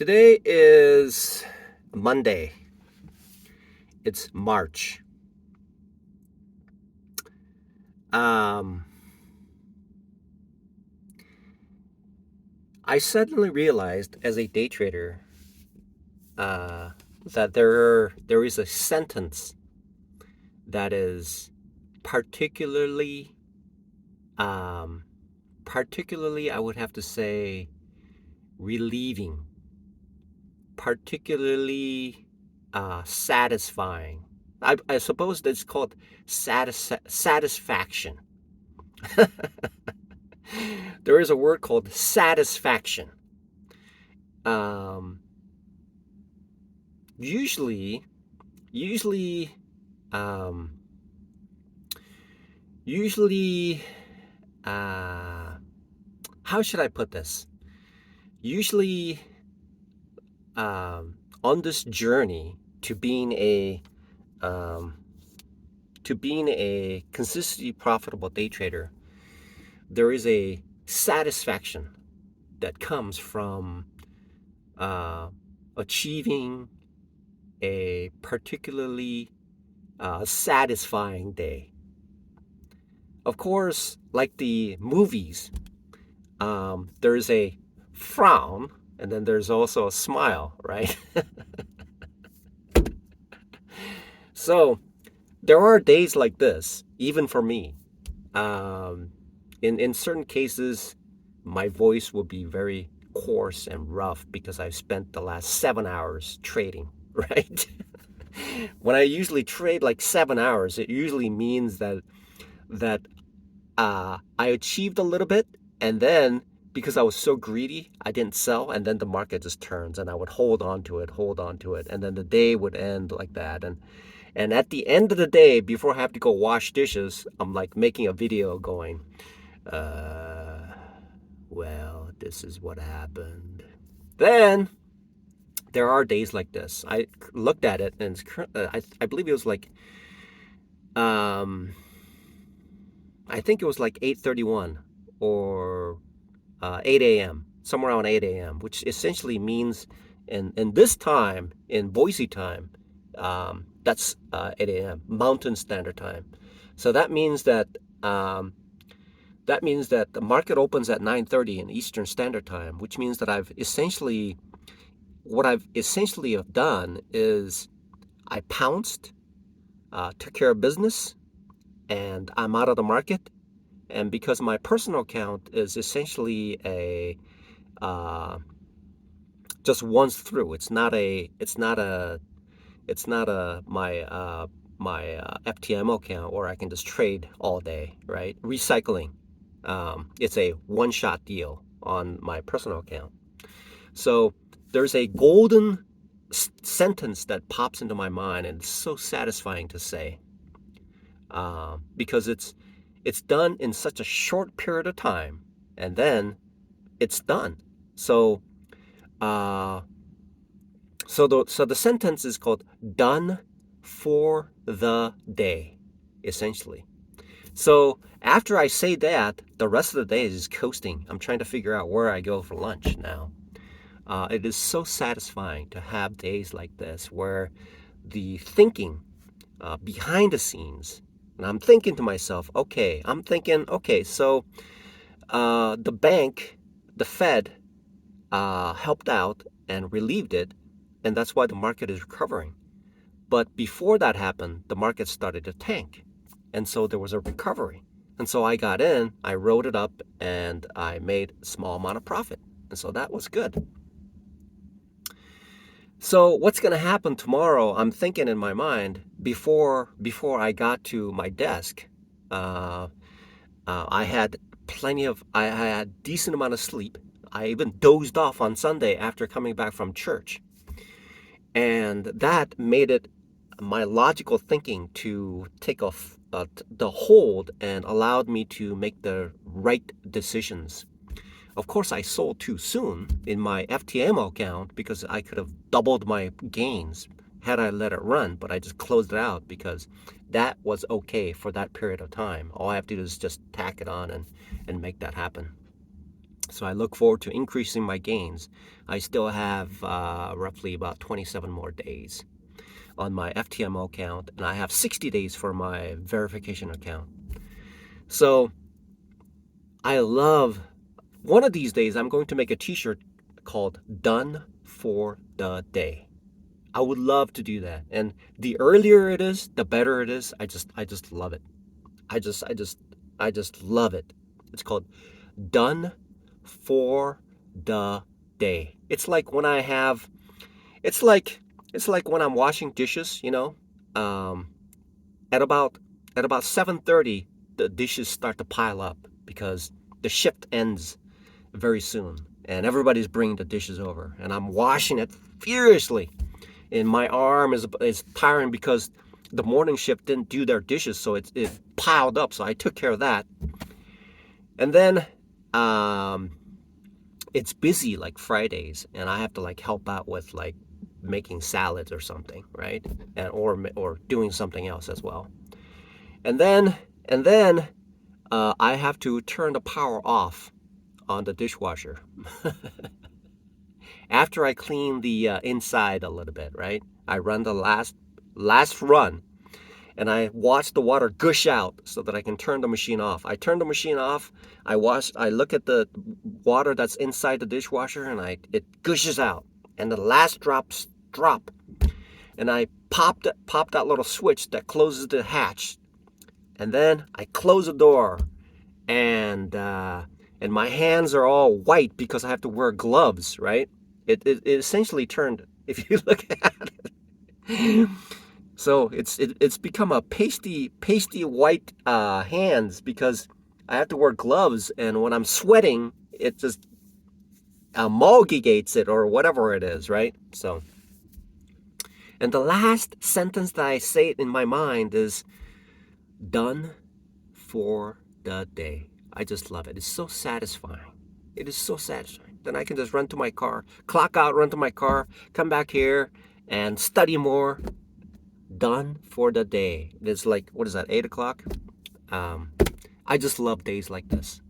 Today is Monday. It's March. Um, I suddenly realized as a day trader uh, that there is a sentence that is particularly, um, particularly I would have to say relieving, particularly satisfying. I suppose that's called satisfaction. There is a word called satisfaction. Um, usually, usually, um, usually, uh, how should I put this? Usually, on this journey to being a um, consistently profitable day trader, there is a satisfaction that comes from uh, achieving a particularly satisfying day. Of course, like the movies, there's a frown and then there's also a smile, right? So there are days like this, even for me. Um, in certain cases, my voice will be very coarse and rough because I've spent the last 7 hours trading, right? When I usually trade like 7 hours, it usually means that I achieved a little bit, and then because I was so greedy, I didn't sell, and then the market just turns, and I would hold on to it, and then the day would end like that, and at the end of the day, before I have to go wash dishes, I'm like making a video going, uh, well, this is what happened. Then there are days like this. I looked at it, and I believe it was like um, I think it was like 8:31 or 8 a.m., somewhere around 8 a.m., which essentially means in this time, in Boise time, that's 8 a.m., Mountain Standard Time. So um, that means that the market opens at 9:30 in Eastern Standard Time, which means that what I've essentially have done is I pounced, took care of business, and I'm out of the market. And because my personal account is essentially a uh, just once through. It's not a my FTMO account where I can just trade all day, right? Recycling. It's a one-shot deal on my personal account. So there's a golden sentence that pops into my mind, and it's so satisfying to say because it's done in such a short period of time, and then it's done. So uh, so the sentence is called "done for the day," essentially. So after I say that, the rest of the day is just coasting. I'm trying to figure out where I go for lunch now. It is so satisfying to have days like this where the thinking behind the scenes, and I'm thinking, okay, so the bank, the Fed, helped out and relieved it, and that's why the market is recovering. But before that happened, the market started to tank. And so there was a recovery. And so I got in, I wrote it up, and I made a small amount of profit. And so that was good. So what's going to happen tomorrow? I'm thinking in my mind before I got to my desk. Uh, I had I had decent amount of sleep. I even dozed off on Sunday after coming back from church. And that made it my logical thinking to take off the hold and allowed me to make the right decisions. Of course, I sold too soon in my FTMO account because I could have doubled my gains had I let it run, but I just closed it out because that was okay for that period of time. All I have to do is just tack it on and make that happen. So I look forward to increasing my gains. I still have roughly about 27 more days on my FTMO account, and I have 60 days for my verification account. So I love, one of these days I'm going to make a t-shirt called Done for the Day. I would love to do that. And the earlier it is, the better it is. I just love it. I just love it. It's called Done for the Day. It's like when I have, it's like when I'm washing dishes, um, at about 7:30, the dishes start to pile up because the shift ends very soon, and everybody's bringing the dishes over, and I'm washing it furiously, and my arm is tiring because the morning shift didn't do their dishes, so it piled up. So I took care of that, and then it's busy like Fridays, and I have to like help out with like making salads or something, right? And or doing something else as well. And then I have to turn the power off on the dishwasher after I clean the inside a little bit, right? I run the last run, and I watch the water gush out so that I can turn the machine off. I turn the machine off. I look at the water that's inside the dishwasher, and it gushes out, and the last drops drop, and I pop that little switch that closes the hatch, and then I close the door, and my hands are all white because I have to wear gloves, right? It essentially turned, if you look at it. So it's become a pasty white hands because I have to wear gloves, and when I'm sweating, it just emulgates it or whatever it is, right? So, and the last sentence that I say in my mind is done for the day. I just love it. It's so satisfying. It is so satisfying. Then I can just run to my car, clock out, run to my car, come back here and study more. Done for the day. It's like, what is that, 8 o'clock? I just love days like this.